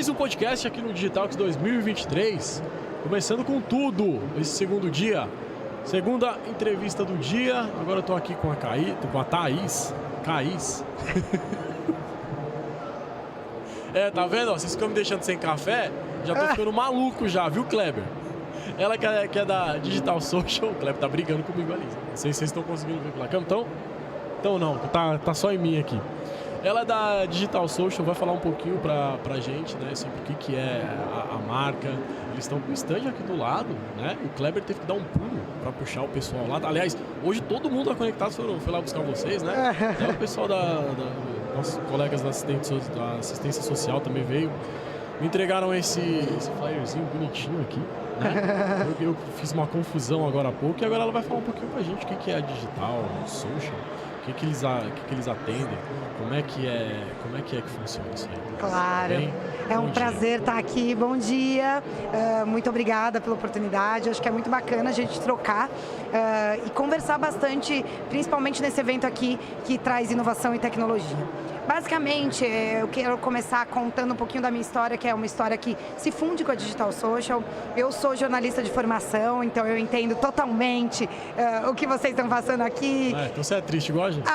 Mais um podcast aqui no Digitalx 2023, começando com tudo esse segundo dia. Segunda entrevista do dia. Agora eu tô aqui com a Thaís. Tá vendo? Vocês ficam me deixando sem café, já tô ficando maluco já, viu, Kleber? Ela que é da Digital Social. O Kleber tá brigando comigo ali. Não sei se vocês estão conseguindo ver pela câmera. Então não, tá só em mim aqui. Ela é da Digital Social, vai falar um pouquinho pra gente, né, sobre o que é a marca. Eles estão com o stand aqui do lado, né? O Kleber teve que dar um pulo pra puxar o pessoal lá. Aliás, hoje todo mundo tá conectado, foi lá buscar vocês, né? Até o pessoal nossos colegas da assistência social também veio. Me entregaram esse flyerzinho bonitinho aqui, né? Eu fiz uma confusão agora há pouco e agora ela vai falar um pouquinho pra gente o que é a Digital Social. O que eles atendem? Como é que funciona isso aí? Claro, é um prazer estar aqui. Bom dia, muito obrigada pela oportunidade. Acho que é muito bacana a gente trocar e conversar bastante, principalmente nesse evento aqui que traz inovação e tecnologia. Basicamente, eu quero começar contando um pouquinho da minha história, que é uma história que se funde com a Digital Social. Eu sou jornalista de formação, então eu entendo totalmente o que vocês estão passando aqui. Então você é triste igual a gente?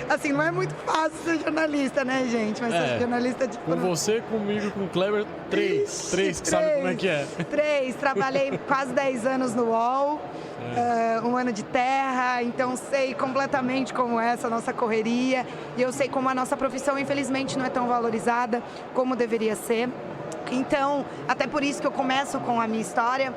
Assim, não é muito fácil ser jornalista, né, gente? Mas ser jornalista de formação. Com você, comigo, com o Kleber, três, que sabe como é que é. 3, trabalhei quase 10 anos no UOL. Um ano de terra, então sei completamente como é essa nossa correria e eu sei como a nossa profissão infelizmente não é tão valorizada como deveria ser. Então, até por isso que eu começo com a minha história.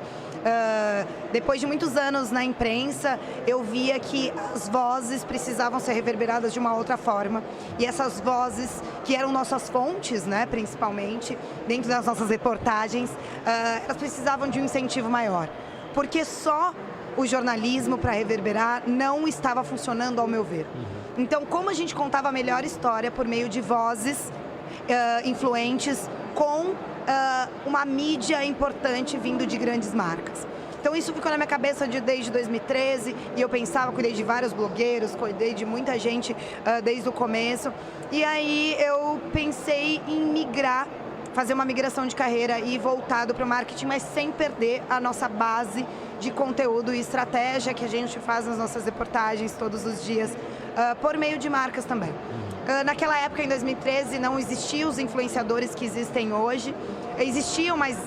Depois de muitos anos na imprensa, eu via que as vozes precisavam ser reverberadas de uma outra forma. E essas vozes, que eram nossas fontes, né, principalmente, dentro das nossas reportagens, elas precisavam de um incentivo maior. Porque só o jornalismo para reverberar não estava funcionando, ao meu ver. Então, como a gente contava a melhor história por meio de vozes influentes com uma mídia importante vindo de grandes marcas. Então, isso ficou na minha cabeça desde 2013 e eu pensava, cuidei de vários blogueiros, cuidei de muita gente desde o começo. E aí eu pensei em migrar, fazer uma migração de carreira e voltado para o marketing, mas sem perder a nossa base de conteúdo e estratégia que a gente faz nas nossas reportagens todos os dias, por meio de marcas também. Naquela época, em 2013, não existiam os influenciadores que existem hoje. Existiam, mas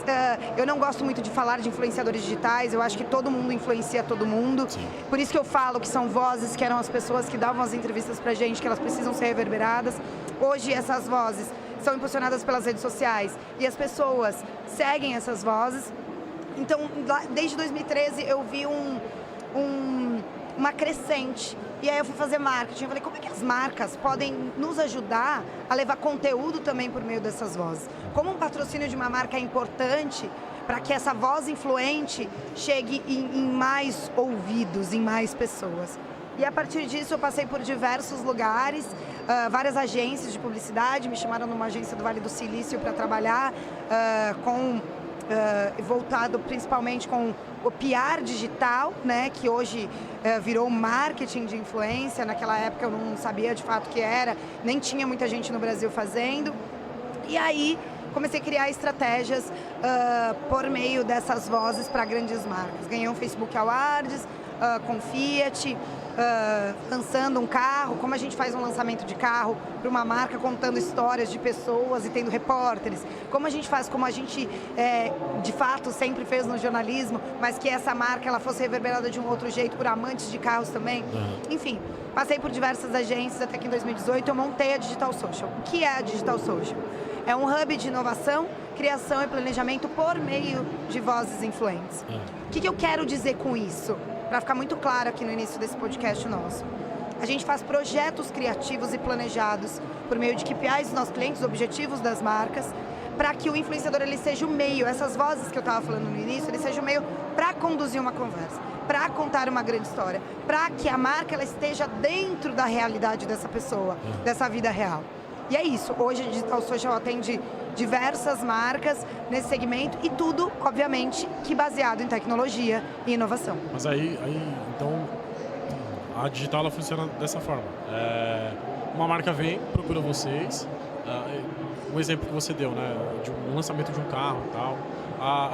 eu não gosto muito de falar de influenciadores digitais. Eu acho que todo mundo influencia todo mundo. Sim. Por isso que eu falo que são vozes, que eram as pessoas que davam as entrevistas pra gente, que elas precisam ser reverberadas. Hoje, essas vozes são impulsionadas pelas redes sociais e as pessoas seguem essas vozes. Então, desde 2013, eu vi uma crescente. E aí eu fui fazer marketing. Eu falei, como é que as marcas podem nos ajudar a levar conteúdo também por meio dessas vozes? Como um patrocínio de uma marca é importante para que essa voz influente chegue em mais ouvidos, em mais pessoas. E a partir disso eu passei por diversos lugares, várias agências de publicidade, me chamaram numa agência do Vale do Silício para trabalhar voltado principalmente com o PR digital, né, que hoje virou marketing de influência. Naquela época eu não sabia de fato o que era, nem tinha muita gente no Brasil fazendo. E aí comecei a criar estratégias por meio dessas vozes para grandes marcas. Ganhei um Facebook Awards com Fiat, lançando um carro, como a gente faz um lançamento de carro para uma marca contando histórias de pessoas e tendo repórteres, como a gente faz, como a gente de fato sempre fez no jornalismo, mas que essa marca ela fosse reverberada de um outro jeito por amantes de carros também. Enfim, passei por diversas agências até que em 2018 eu montei a Digital Social. O que é a Digital Social? É um hub de inovação, criação e planejamento por meio de vozes influentes. O que eu quero dizer com isso? Para ficar muito claro aqui no início desse podcast nosso. A gente faz projetos criativos e planejados por meio de KPIs dos nossos clientes, objetivos das marcas, para que o influenciador ele seja o meio, essas vozes que eu estava falando no início, ele seja o meio para conduzir uma conversa, para contar uma grande história, para que a marca ela esteja dentro da realidade dessa pessoa, dessa vida real. E é isso, hoje a Digital Social atende diversas marcas nesse segmento e tudo, obviamente, que baseado em tecnologia e inovação. Mas aí então, a digital ela funciona dessa forma. Uma marca vem, procura vocês, um exemplo que você deu, né? De um lançamento de um carro e tal.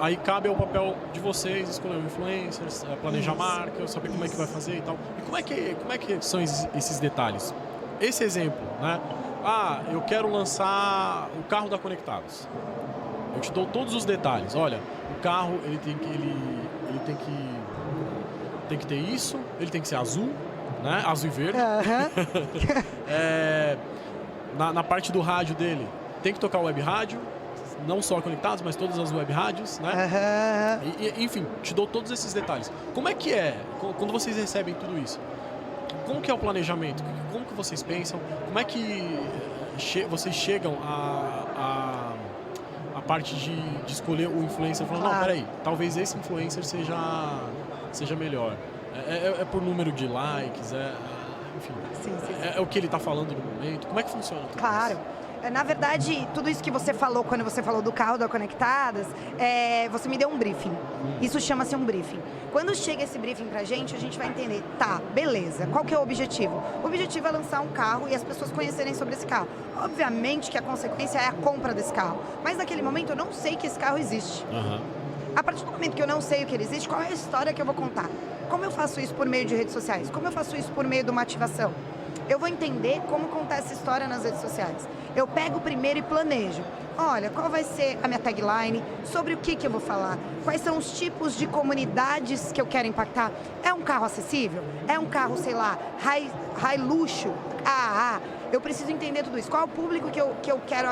Aí cabe ao papel de vocês escolher influencers, planejar a marca, saber como é que vai fazer e tal. E como é que são esses detalhes? Esse exemplo, né? Eu quero lançar o carro da Conectados. Eu te dou todos os detalhes. Olha, o carro ele tem que ter isso, ele tem que ser azul, né? Azul e verde. Na parte do rádio dele, tem que tocar web rádio. Não só Conectados, mas todas as web rádios, né? Enfim, te dou todos esses detalhes. Como é que é, quando vocês recebem tudo isso? Como que é o planejamento? Como que vocês pensam? Como é que vocês chegam a parte de escolher o influencer? Falando, não, peraí, talvez esse influencer seja melhor. É por número de likes, enfim. Sim. É o que ele está falando no momento. Como é que funciona tudo isso? Na verdade, tudo isso que você falou quando você falou do carro da Conectadas, você me deu um briefing. Isso chama-se um briefing. Quando chega esse briefing pra gente, a gente vai entender, tá, beleza, qual que é o objetivo? O objetivo é lançar um carro e as pessoas conhecerem sobre esse carro. Obviamente que a consequência é a compra desse carro, mas naquele momento eu não sei que esse carro existe. A partir do momento que eu não sei o que ele existe, qual é a história que eu vou contar? Como eu faço isso por meio de redes sociais? Como eu faço isso por meio de uma ativação? Eu vou entender como contar essa história nas redes sociais. Eu pego primeiro e planejo. Olha, qual vai ser a minha tagline? Sobre o que eu vou falar? Quais são os tipos de comunidades que eu quero impactar? É um carro acessível? É um carro, sei lá, high luxo? Eu preciso entender tudo isso. Qual é o público que eu quero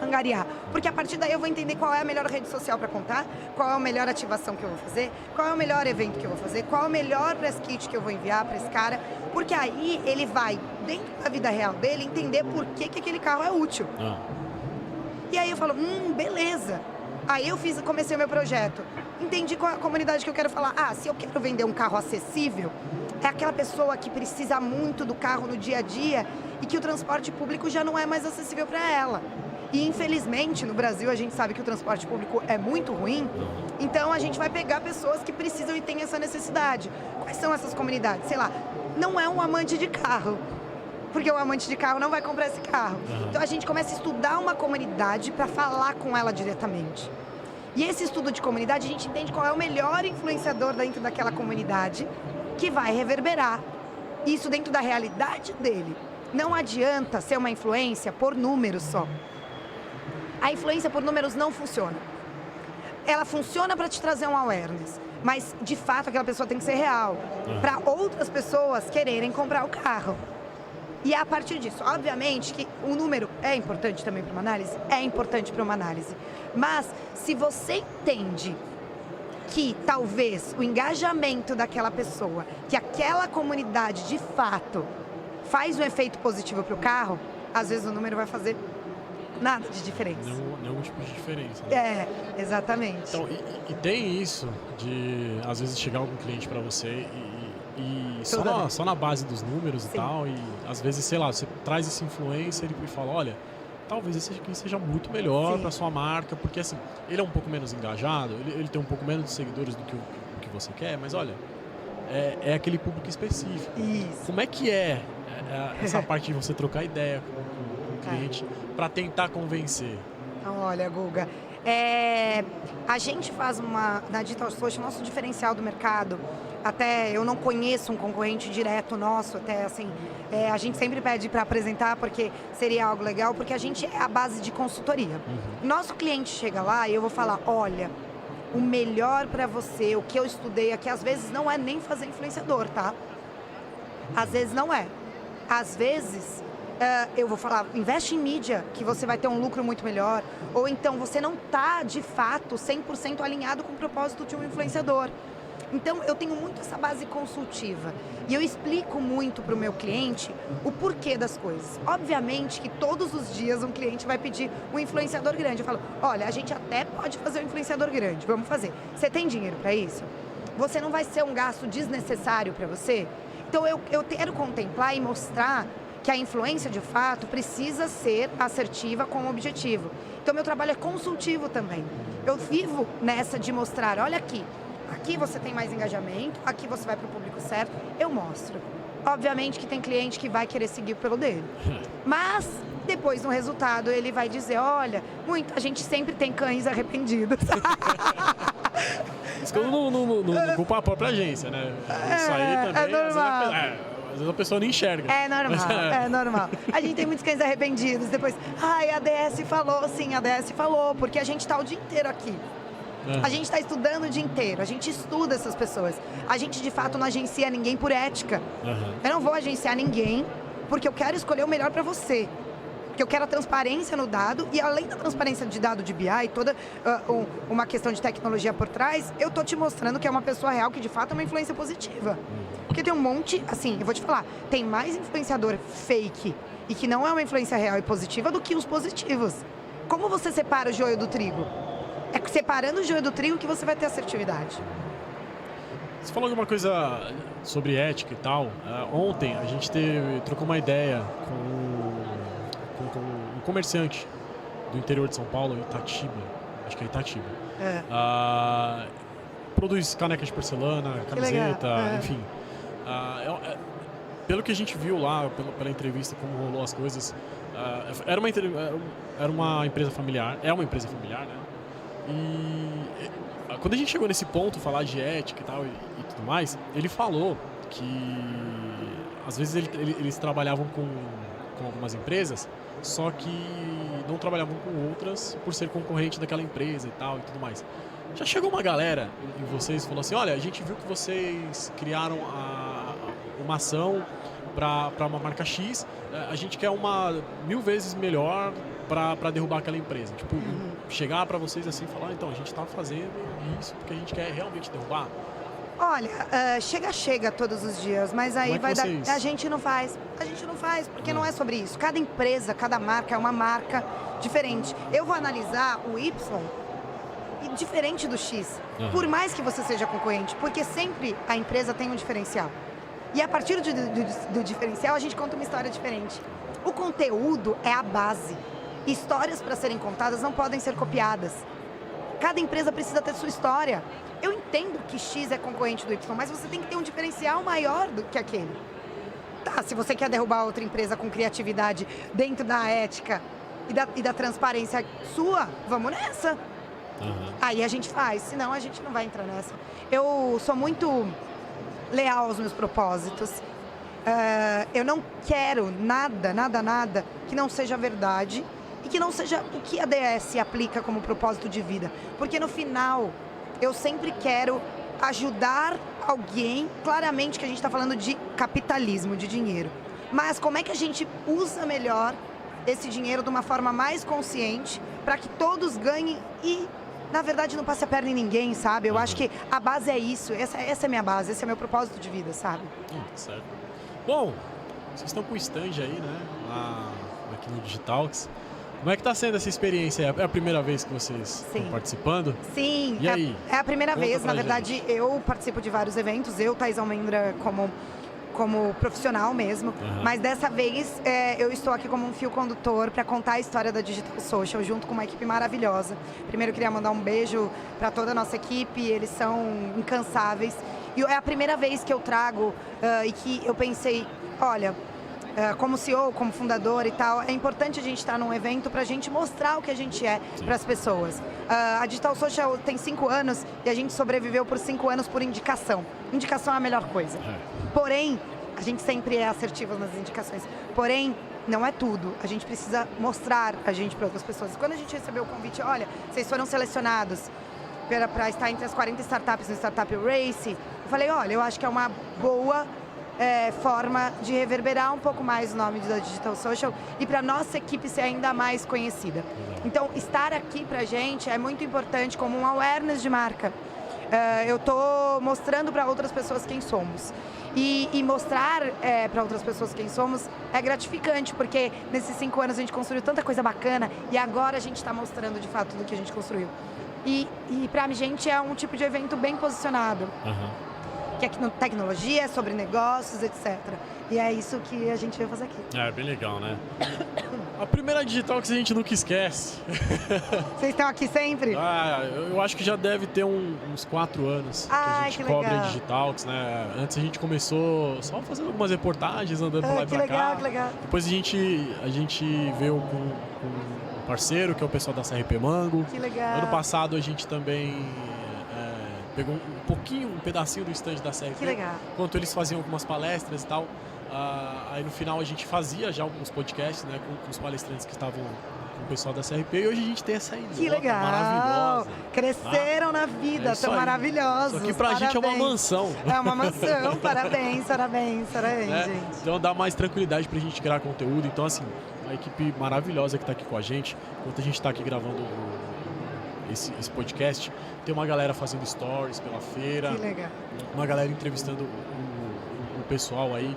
angariar? Porque a partir daí eu vou entender qual é a melhor rede social para contar, qual é a melhor ativação que eu vou fazer, qual é o melhor evento que eu vou fazer, qual é o melhor press kit que eu vou enviar para esse cara, porque aí ele vai, dentro da vida real dele, entender por que aquele carro é útil. E aí eu falo, beleza. Aí eu comecei o meu projeto, entendi qual é a comunidade que eu quero falar. Se eu quero vender um carro acessível, é aquela pessoa que precisa muito do carro no dia a dia e que o transporte público já não é mais acessível para ela. E, infelizmente, no Brasil, a gente sabe que o transporte público é muito ruim, então a gente vai pegar pessoas que precisam e têm essa necessidade. Quais são essas comunidades? Sei lá, não é um amante de carro, porque o amante de carro não vai comprar esse carro. Então, a gente começa a estudar uma comunidade para falar com ela diretamente. E esse estudo de comunidade, a gente entende qual é o melhor influenciador dentro daquela comunidade que vai reverberar isso dentro da realidade dele. Não adianta ser uma influência por números só. A influência por números não funciona. Ela funciona para te trazer um awareness, mas de fato aquela pessoa tem que ser real, para outras pessoas quererem comprar o carro. E a partir disso, obviamente que o número é importante também para uma análise, é importante para uma análise. Mas se você entende que talvez o engajamento daquela pessoa, que aquela comunidade de fato faz um efeito positivo para o carro, às vezes o número vai fazer nada de diferença. Nenhum tipo de diferença. Né? Exatamente. Então, e tem isso de, às vezes, chegar algum cliente para você e só na base dos números. Sim. E tal, e às vezes, sei lá, você traz esse influencer e fala, olha, talvez esse aqui seja muito melhor para sua marca, porque assim, ele é um pouco menos engajado, ele tem um pouco menos de seguidores do que você quer, mas olha, é aquele público específico. Isso. Como é que essa parte de você trocar ideia com o cliente para tentar convencer? Olha, Guga, a gente faz na Digital Social, nosso diferencial do mercado, até eu não conheço um concorrente direto nosso, até assim, a gente sempre pede para apresentar porque seria algo legal, porque a gente é a base de consultoria. Nosso cliente chega lá e eu vou falar, olha, o melhor para você, o que eu estudei aqui, às vezes não é nem fazer influenciador, tá? Às vezes não é. Às vezes, eu vou falar, investe em mídia, que você vai ter um lucro muito melhor. Ou então, você não está, de fato, 100% alinhado com o propósito de um influenciador. Então, eu tenho muito essa base consultiva. E eu explico muito para o meu cliente o porquê das coisas. Obviamente que todos os dias um cliente vai pedir um influenciador grande. Eu falo, olha, a gente até pode fazer um influenciador grande, vamos fazer. Você tem dinheiro para isso? Você não vai ser um gasto desnecessário para você? Então, eu quero contemplar e mostrar que a influência, de fato, precisa ser assertiva com o objetivo. Então, meu trabalho é consultivo também. Eu vivo nessa de mostrar, olha aqui você tem mais engajamento, aqui você vai para o público certo, eu mostro. Obviamente que tem cliente que vai querer seguir pelo dele. Mas, depois no resultado, ele vai dizer, olha, a gente sempre tem cães arrependidos. Isso que eu não culpa a própria agência, né? Isso aí também, normal. Às vezes a pessoa nem enxerga. É normal, é normal. A gente tem muitos cães arrependidos. Depois, a DS falou, sim, a DS falou, porque a gente tá o dia inteiro aqui. A gente está estudando o dia inteiro, a gente estuda essas pessoas. A gente, de fato, não agencia ninguém por ética. Eu não vou agenciar ninguém porque eu quero escolher o melhor para você. Porque eu quero a transparência no dado e, além da transparência de dado de BI, toda uma questão de tecnologia por trás, eu tô te mostrando que é uma pessoa real que, de fato, é uma influência positiva. Porque tem um monte, assim, eu vou te falar, tem mais influenciador fake e que não é uma influência real e positiva do que os positivos. Como você separa o joio do trigo? É separando o joio do trigo que você vai ter assertividade. Você falou alguma coisa sobre ética e tal. Ontem a gente trocou uma ideia com um comerciante do interior de São Paulo, Itatiba. Acho que é Itatiba. Produz canecas de porcelana, camiseta, enfim. Pelo que a gente viu lá, pela entrevista, como rolou as coisas, era uma empresa familiar, é uma empresa familiar, né? E quando a gente chegou nesse ponto, falar de ética e tal e tudo mais, ele falou que às vezes eles trabalhavam com algumas empresas, só que não trabalhavam com outras por ser concorrente daquela empresa e tal e tudo mais. Já chegou uma galera em vocês e falou assim, olha, a gente viu que vocês criaram uma ação para uma marca X, a gente quer uma 1000 vezes melhor para derrubar aquela empresa. Tipo, chegar para vocês assim e falar, então, a gente está fazendo isso porque a gente quer realmente derrubar. Olha, chega todos os dias, mas aí vai dar... A gente não faz, porque não é sobre isso. Cada empresa, cada marca é uma marca diferente. Eu vou analisar o Y diferente do X, por mais que você seja concorrente, porque sempre a empresa tem um diferencial. E a partir do diferencial, a gente conta uma história diferente. O conteúdo é a base. Histórias para serem contadas não podem ser copiadas. Cada empresa precisa ter sua história. Eu entendo que X é concorrente do Y, mas você tem que ter um diferencial maior do que aquele. Tá, se você quer derrubar outra empresa com criatividade dentro da ética e da transparência sua, vamos nessa. Aí a gente faz, senão a gente não vai entrar nessa. Eu sou muito leal aos meus propósitos. Eu não quero nada que não seja verdade e que não seja o que a DS aplica como propósito de vida. Porque no final, eu sempre quero ajudar alguém. Claramente que a gente está falando de capitalismo, de dinheiro. Mas como é que a gente usa melhor esse dinheiro de uma forma mais consciente para que todos ganhem e, na verdade, não passe a perna em ninguém, sabe? Eu acho que a base é isso. Essa é a minha base, esse é o meu propósito de vida, sabe? Certo. Bom, vocês estão com o stand aí, né? Aqui no Digitalks. Como é que está sendo essa experiência? É a primeira vez que vocês estão participando? Sim, e aí? É a primeira vez. Na verdade, eu participo de vários eventos. Eu, Thais Almendra, como profissional mesmo. Mas dessa vez, eu estou aqui como um fio condutor para contar a história da Digital Social, junto com uma equipe maravilhosa. Primeiro, eu queria mandar um beijo para toda a nossa equipe. Eles são incansáveis. E é a primeira vez que eu trago e que eu pensei, olha, como CEO, como fundador e tal, é importante a gente estar num evento para a gente mostrar o que a gente é para as pessoas. A Digital Social tem 5 anos e a gente sobreviveu por 5 anos por indicação. Indicação é a melhor coisa. Porém, a gente sempre é assertivo nas indicações. Porém, não é tudo. A gente precisa mostrar a gente para outras pessoas. Quando a gente recebeu o convite, olha, vocês foram selecionados para estar entre as 40 startups no Startup Race, eu falei, olha, eu acho que é uma boa forma de reverberar um pouco mais o nome da Digital Social e para nossa equipe ser ainda mais conhecida. Então, estar aqui pra gente é muito importante como um awareness de marca. Eu estou mostrando para outras pessoas quem somos. E mostrar para outras pessoas quem somos é gratificante, porque nesses 5 anos a gente construiu tanta coisa bacana e agora a gente está mostrando de fato do que a gente construiu. E pra gente é um tipo de evento bem posicionado. Que é tecnologia, sobre negócios, etc. E é isso que a gente veio fazer aqui. É bem legal, né? A primeira digital que a gente nunca esquece. Vocês estão aqui sempre? Eu acho que já deve ter uns 4 anos que a gente cobre a Digitalks, né? Antes a gente começou só fazendo algumas reportagens, andando pra lá e pra cá. Que legal. Depois a gente veio com um parceiro, que é o pessoal da CRP Mango. Que legal. Ano passado a gente também pegou um pedacinho do stand da CRP. Que legal. Enquanto eles faziam algumas palestras e tal. Aí no final a gente fazia já alguns podcasts, né, com os palestrantes que estavam com o pessoal da CRP, e hoje a gente tem essa ideia maravilhosa. Cresceram na vida, são maravilhosos. Isso aqui pra gente é uma mansão. É uma mansão, parabéns, gente. Então dá mais tranquilidade pra gente criar conteúdo. Então, assim, uma equipe maravilhosa que tá aqui com a gente. Enquanto a gente tá aqui gravando esse podcast, tem uma galera fazendo stories pela feira. Que legal. Uma galera entrevistando o pessoal aí,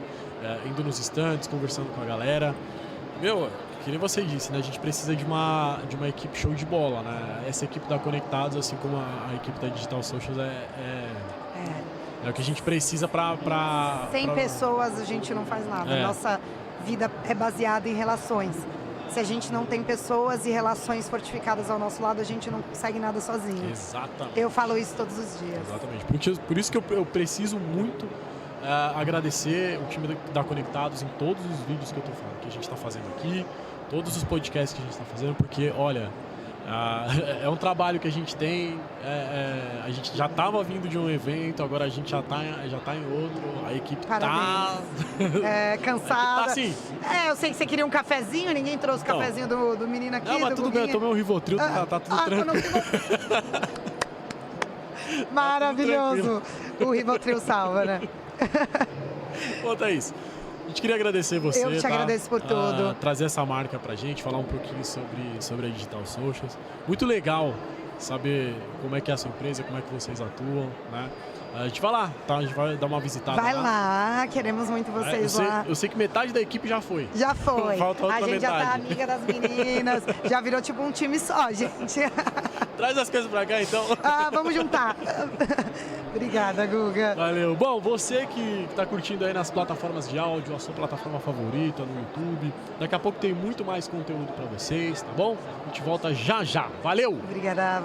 indo nos stands, conversando com a galera. Que nem você disse, né? A gente precisa de uma equipe show de bola, né? Essa equipe da Conectados, assim como a equipe da Digital Socials, é o que a gente precisa para... Sem pessoas a gente não faz nada. Nossa vida é baseada em relações. Se a gente não tem pessoas e relações fortificadas ao nosso lado, a gente não consegue nada sozinho. Exatamente. Eu falo isso todos os dias. Exatamente. Por isso que eu preciso muito agradecer o time da Conectados em todos os vídeos que a gente está fazendo aqui, todos os podcasts que a gente está fazendo, porque, olha, é um trabalho que a gente tem, a gente já estava vindo de um evento, agora a gente já tá em outro, a equipe tá cansada. Tá assim. Eu sei que você queria um cafezinho, ninguém trouxe o cafezinho do menino aqui. Não, mas tudo bem, eu tomei um Rivotril, tá tudo tranquilo. Maravilhoso. O Rivotril salva, né? Ô, Thaís, a gente queria agradecer você. Eu te agradeço por tudo. Trazer essa marca pra gente, falar um pouquinho sobre a Digital Socials. Muito legal saber como é que é a sua empresa, como é que vocês atuam, né? A gente vai lá, tá? A gente vai dar uma visitada lá. Vai lá, queremos muito vocês lá. Eu sei que metade da equipe já foi. Já foi. Falta outra a gente metade. Já tá amiga das meninas, já virou tipo um time só, gente. Traz as coisas pra cá, então. Vamos juntar. Obrigada, Guga. Valeu. Bom, você que tá curtindo aí nas plataformas de áudio, a sua plataforma favorita, no YouTube, daqui a pouco tem muito mais conteúdo pra vocês, tá bom? A gente volta já já. Valeu! Obrigada.